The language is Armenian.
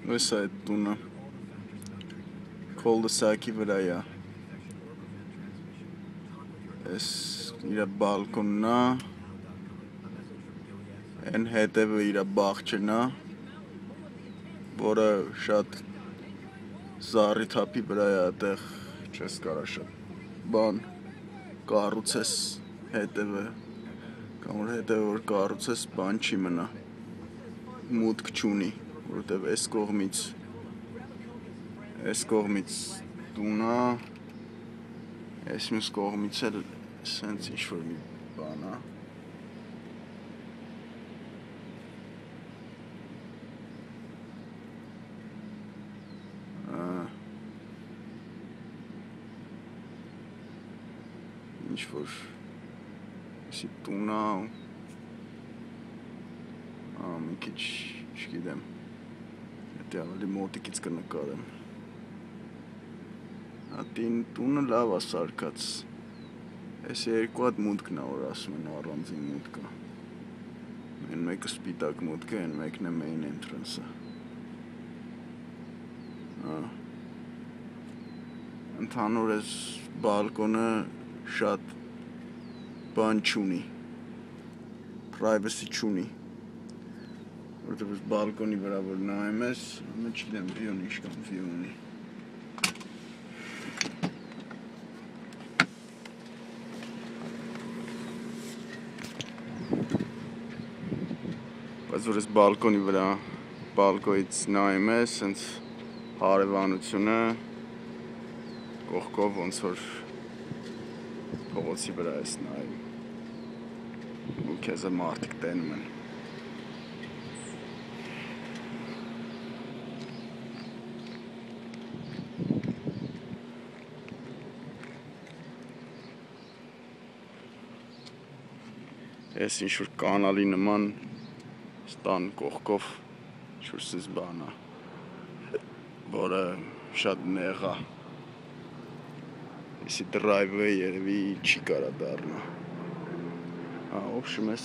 Այս այդ տունը Կոլդեսակի վրա է։ Այս իր բալկոնն է։ Այն հետևը իր բաղջն է, որը շատ զառի թափի վրա է, այդտեղ չես կարա շատ բան կառուցես հետևը, կամ որ հետևը որ կառուցես բան չի մնա, մուտք չունի, որովհետև այս կողմից տուն է, այս մյուս կողմից էլ սենց ինչ-որ մի բան է։ Ինչ-որ էսի տուն է, մի քիչ, չգիտեմ, հետի ավելի մոտիկից կնկարեմ։ Հատին տունը լավ է սարքած, այս երկու հատ մուտքն է, որ ասում են առանձին մուտքը։ Այն մեկը սպիտակ մուտքը, այն մեկն է main entrance-ը։ Ընդհանուր այս բալկոնը շատ բան չունի, privacy չունի, որովհետև այս բալկոնի վրա որ նայում ես, չգիտեմ վիուն ինչքան վիու ունի։ Բայց որ այս բալկոնի վրա, բալկոնից նայում ես, սենց հարևանությունը կողքով ոնց որ փողոցի վրա ես նայում, ու քեզ մարդիկ տենում են։ Ես ինչ-որ կանալի նման ստան կողքով ինչ-որ սես բան է, որը շատ նեղ է, եսի driveway երևի չի կարա դառնա։ Օբշում ես,